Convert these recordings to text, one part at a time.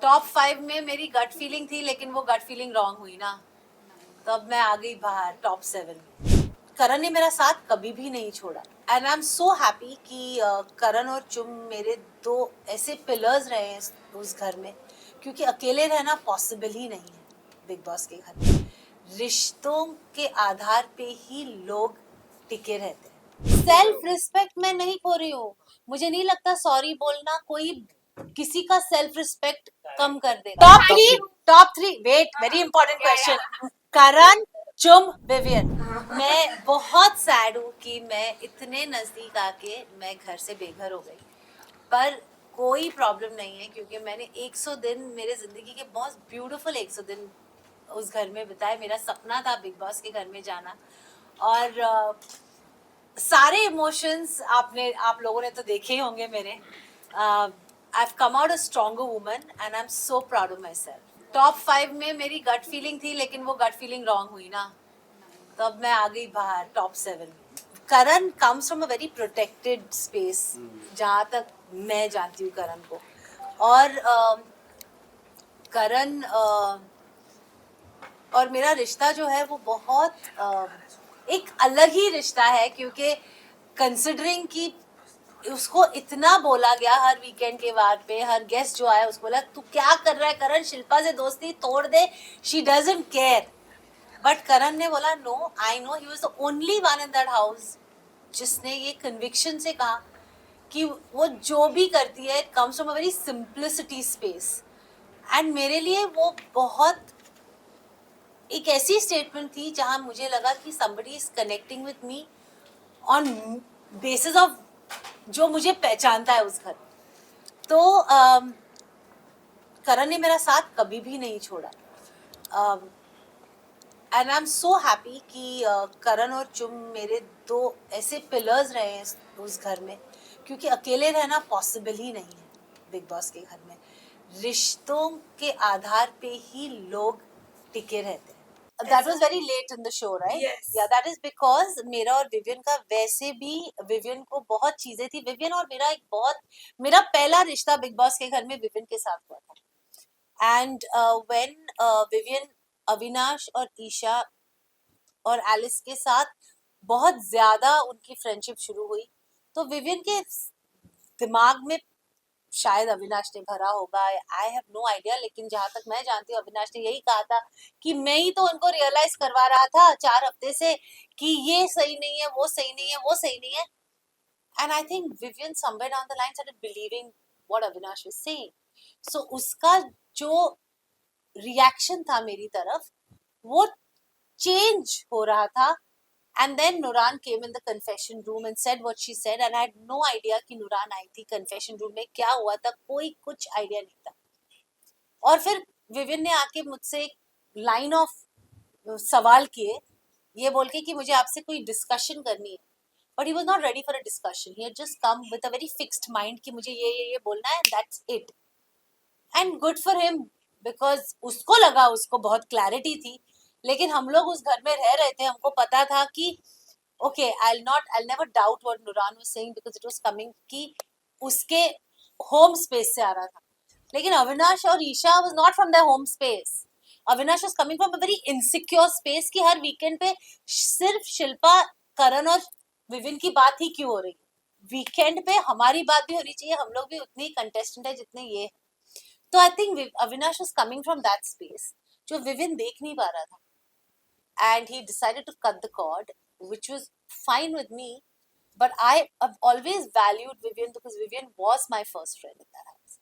Top 5 में मेरी gut feeling थी, लेकिन वो गट फीलिंग रॉन्ग हुई ना, तो अब मैं आ गई बाहर टॉप 7। करण ने मेरा साथ कभी भी नहीं छोड़ा and I am so happy कि करण और चुम मेरे दो ऐसे पिलर्स रहे हैं उस घर में, क्योंकि अकेले रहना पॉसिबल ही नहीं है बिग बॉस के घर में। रिश्तों के आधार पे ही लोग टिके रहते हैं। सेल्फ रिस्पेक्ट मैं नहीं खो रही हूँ, मुझे नहीं लगता सॉरी बोलना कोई किसी का सेल्फ रिस्पेक्ट कम कर देगा। Top three wait, very important question. Karan, Chum, Vivian. मैं बहुत सैड हूँ कि मैं इतने नजदीक आके मैं घर से बेघर हो गई, पर कोई प्रॉब्लम नहीं है, क्योंकि मैंने 100 दिन मेरे जिंदगी के बहुत ब्यूटीफुल 100 दिन उस घर में बिताए। मेरा सपना था बिग बॉस के घर में जाना, और सारे इमोशंस आप लोगों ने तो देखे ही होंगे मेरे। I have come out a stronger woman and I am so proud of my self. Top 5 में मेरी गट फीलिंग थी, लेकिन वो गट फीलिंग रॉन्ग हुई ना, तो अब मैं आ गई बाहर top 7। Karan comes from a very protected space, जहाँ तक मैं जानती हूँ करण को। और करण और मेरा रिश्ता जो है वो बहुत एक अलग ही रिश्ता है, क्योंकि कंसिडरिंग कि उसको इतना बोला गया हर वीकेंड के बाद पे, हर गेस्ट जो आया उसको बोला तू क्या कर रहा है करण, शिल्पा से दोस्ती तोड़ दे, she doesn't care. But Karan ने बोला no, I know he was the only one in that house जिसने ये कन्विक्शन से कहा कि वो जो भी करती है it comes from a very simplicity space. And मेरे लिए वो बहुत एक ऐसी स्टेटमेंट थी जहां मुझे लगा कि somebody is connecting with me on basis of जो मुझे पहचानता है उस घर। तो करण ने मेरा साथ कभी भी नहीं छोड़ा and I am so happy कि करण और चुम मेरे दो ऐसे पिलर्स रहे हैं उस घर में, क्योंकि अकेले रहना पॉसिबल ही नहीं है बिग बॉस के घर में। रिश्तों के आधार पे ही लोग टिके रहते हैं। That was very late in the show, right? Yes. Yeah, that is because मेरा और विवियन का वैसे भी, विवियन को बहुत चीजें थी। विवियन और मेरा पहला रिश्ता बिग बॉस के घर में विवियन के साथ हुआ था। एंड व्हेन विवियन अविनाश और ईशा और एलिस के साथ बहुत ज्यादा उनकी फ्रेंडशिप शुरू हुई, तो विवियन के दिमाग में शायद अविनाश ने भरा होगा, आई हैव नो आइडिया, लेकिन जहां तक मैं जानती हूँ अविनाश ने यही कहा था कि मैं ही तो उनको रियलाइज करवा रहा था 4 हफ्ते से कि ये सही नहीं है, वो सही नहीं है, वो सही नहीं है। And I think Vivian somewhere down the line started believing what Avinash was saying. So उसका जो रिएक्शन था मेरी तरफ वो चेंज हो रहा था। And then Nuran came in the confession room and said what she said, and I had no idea कि Nuran आई थी confession room में, क्या हुआ था कोई कुछ आइडिया नहीं था। और फिर विवियन ने आके मुझसे एक लाइन ऑफ सवाल किए, ये बोल के कि मुझे आपसे कोई डिस्कशन करनी है, but he was not ready for a discussion, he had just come with a very fixed mind कि मुझे ये बोलना है, that's it. And good for him, because उसको लगा उसको बहुत क्लैरिटी थी, लेकिन हम लोग उस घर में रह रहे थे, हमको पता था कि okay, I'll never doubt what Nuran was saying because it was coming कि उसके home space से आ रहा था। लेकिन अविनाश और Isha was not from their home space. Avinash was coming from a very insecure space कि हर वीकेंड पे सिर्फ शिल्पा, करण और विविन की बात ही क्यों हो रही है, वीकेंड पे हमारी बात भी होनी चाहिए, हम लोग भी उतनी कंटेस्टेंट है जितने ये। तो I think Avinash was coming from that space जो विविन देख नहीं पा रहा था, and he decided to cut the cord, which was fine with me. But I have always valued Vivian because Vivian was my first friend in that house.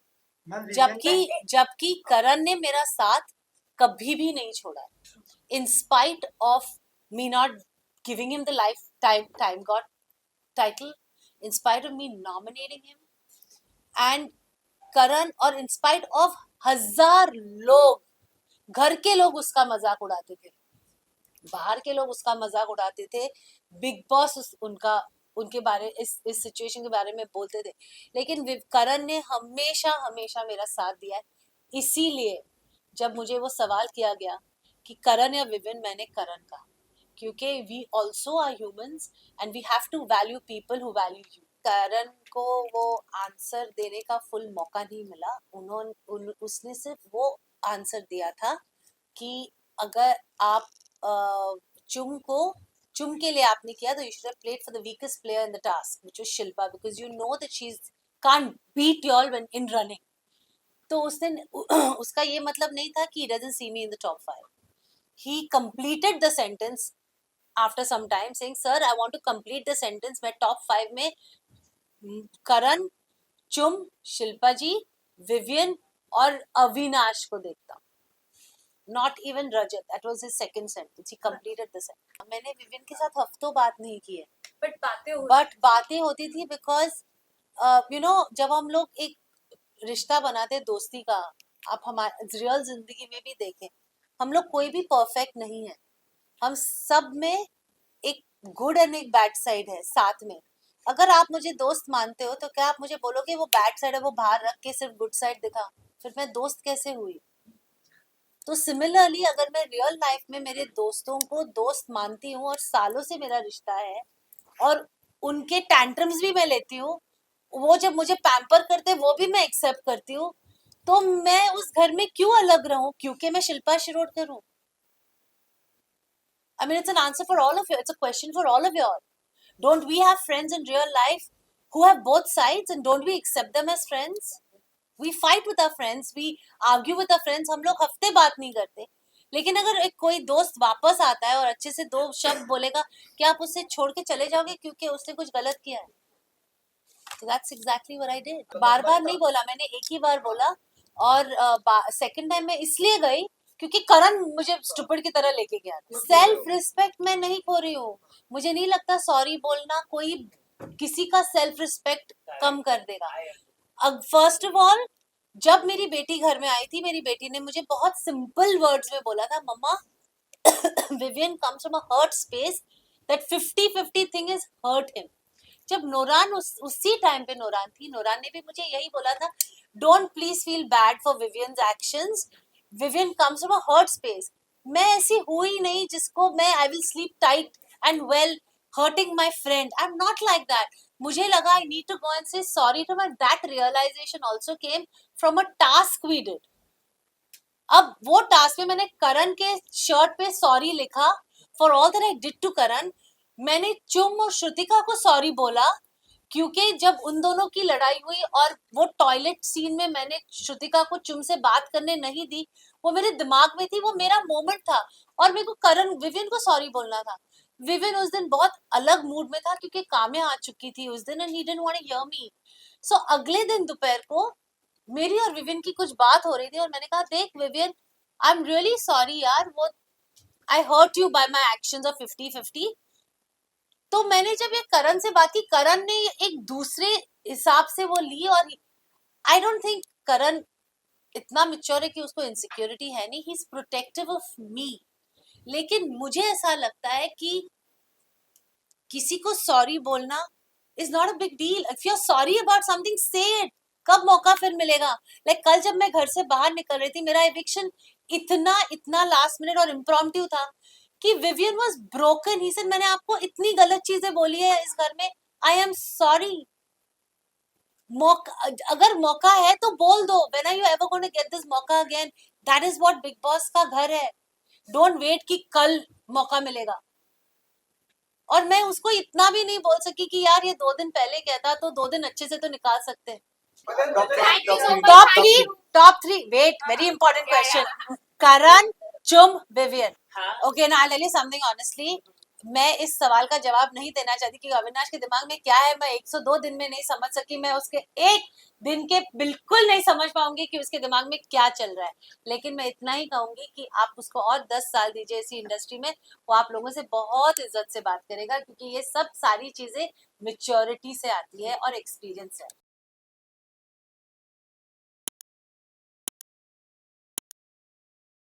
जबकि करण ने मेरा साथ कभी भी नहीं छोड़ा, in spite of me not giving him the lifetime God title, in spite of me nominating him, and करण, और in spite of 1000 लोग, घर के लोग उसका मजाक उड़ाते थे, बाहर के लोग उसका मजाक उड़ाते थे, बिग बॉस उनके बारे इस सिचुएशन के बारे में बोलते थे, लेकिन करण ने हमेशा हमेशा मेरा साथ दिया है। इसीलिए जब मुझे वो सवाल किया गया कि करण या विविन, मैंने करण कहा, क्योंकि we also are humans and we have to value people who value you. Karan को वो आंसर देने का फुल मौका नहीं मिला। उसने सिर्फ वो आंसर दिया था कि अगर आप चुम के लिए आपने किया तो you should have played for the weakest player in the task which was Shilpa, because you know that she can't beat you all when in running. तो उसने उसका ये मतलब नहीं था कि he doesn't see me in the top 5. He completed the sentence after some time saying, sir, I want to complete the sentence. मैं top 5 में करण, चुम, शिल्पा जी, विवियन और अविनाश को देखता हूँ। Not even Rajat. That was his second sentence. He completed the sentence. मैंने Vivian के साथ हफ्तों बात नहीं की है। But बातें होती थी because you know जब हम लोग एक रिश्ता बनाते दोस्ती का, आप हमारे रियल जिंदगी में भी देखें, हम लोग कोई भी परफेक्ट नहीं है। हम सब में एक गुड एंड एक बैड साइड है साथ में। अगर आप मुझे दोस्त मानते हो तो क्या आप मुझे बोलोगे वो बैड साइड है वो बाहर रख के सिर्फ गुड साइड दिखा, फिर मैं दोस्त कैसे हुई? तो सिमिलरली अगर मैं रियल लाइफ में मेरे दोस्तों को दोस्त मानती हूँ और सालों से मेरा रिश्ता है और उनके टैंट्रम्स भी मैं लेती हूँ, वो जब मुझे पैम्पर करते वो भी मैं एक्सेप्ट करती हूँ, तो मैं उस घर में क्यों अलग रहूं क्योंकि मैं शिल्पा शिरोडकर हूँ? I mean, it's an answer for all of you. It's a question for all of you all. Don't we have friends in real life who have both sides and don't we accept them as friends? We fight with our friends, we argue with our friends, हम लोग हफ्ते बात नहीं करते, लेकिन अगर एक कोई दोस्त वापस आता है और अच्छे से 2 शब्द बोलेगा, क्या आप उससे छोड़ के चले जाओगे क्योंकि उसने कुछ गलत किया है? So that's exactly what I did. बार-बार नहीं बोला मैंने, एक ही बार बोला और सेकंड टाइम मैं इसलिए गई क्योंकि करण मुझे स्टूपिड की तरह लेके गया। सेल्फ रिस्पेक्ट मैं नहीं खो रही हूँ। मुझे नहीं लगता सॉरी बोलना कोई किसी का सेल्फ रिस्पेक्ट कम कर देगा। अब फर्स्ट ऑफ ऑल जब मेरी बेटी घर में आई थी, मेरी बेटी ने मुझे बहुत सिंपल वर्ड्स में बोला था, mamma Vivian comes from a hurt space, that 50-50 thing is hurt him. जब नोरान उसी टाइम पे नोरान थी, नोरान ने भी मुझे यही बोला था, don't please feel bad for Vivian's actions, Vivian comes from a hurt space. मैं ऐसी हुई नहीं जिसको मैं I will sleep tight and well hurting my friend, I am not like that. मुझे लगा I need to go and say sorry to my, that realisation also came from a task we did. अब वो task में मैंने करण के shirt पे sorry लिखा for all that I did to Karan. मैंने चुम और श्रुतिका को सॉरी बोला क्योंकि जब उन दोनों की लड़ाई हुई और वो टॉयलेट सीन में मैंने श्रुतिका को चुम से बात करने नहीं दी, वो मेरे दिमाग में थी, वो मेरा मोमेंट था और मेरे को करण विवियन को सॉरी बोलना था। विवियन उस दिन बहुत अलग मूड में था क्योंकि काम्या आ चुकी थी उस दिन and he didn't want to hear me. So अगले दिन दोपहर को मेरी और विवियन की कुछ बात हो रही थी और मैंने कहा देख Vivian, I am really sorry यार, वो I hurt you by my actions of 50-50। तो मैंने जब ये करण से बात की, करण ने एक दूसरे हिसाब से वो ली और आई डोंट थिंक करण इतना मिच्योर है कि उसको इनसिक्योरिटी है नहीं, he is protective of me. लेकिन मुझे ऐसा लगता है कि किसी को सॉरी बोलना is not a big deal. If you are sorry about something say it. कब मौका फिर मिलेगा? लाइक कल जब मैं घर से बाहर निकल रही थी, मेरा एविक्शन इतना इतना लास्ट मिनट और इम्प्रॉम्प्टू था कि Vivian was broken. He said मैंने आपको इतनी गलत चीजें बोली है इस घर में, आई एम सॉरी। मौका अगर मौका है तो बोल दो, when are you ever going to get this मौका again? That is what Bigg Boss का घर है। डोंट वेट कि कल मौका मिलेगा। और मैं उसको इतना भी नहीं बोल सकी कि यार ये 2 दिन पहले कहता तो 2 दिन अच्छे से तो निकाल सकते हैं। Top three wait, very important question. Karan, Chum, Vivian. Okay ना, I tell you something honestly, मैं इस सवाल का जवाब नहीं देना चाहती कि अविनाश के दिमाग में क्या है मैं 102 दिन में नहीं समझ सकी, मैं उसके एक दिन के बिल्कुल नहीं समझ पाऊंगी कि उसके दिमाग में क्या चल रहा है। लेकिन मैं इतना ही कहूंगी कि आप उसको और 10 साल दीजिए इसी इंडस्ट्री में, वो आप लोगों से बहुत इज्जत से बात करेगा क्योंकि ये सब सारी चीजें मेच्योरिटी से आती है और एक्सपीरियंस से।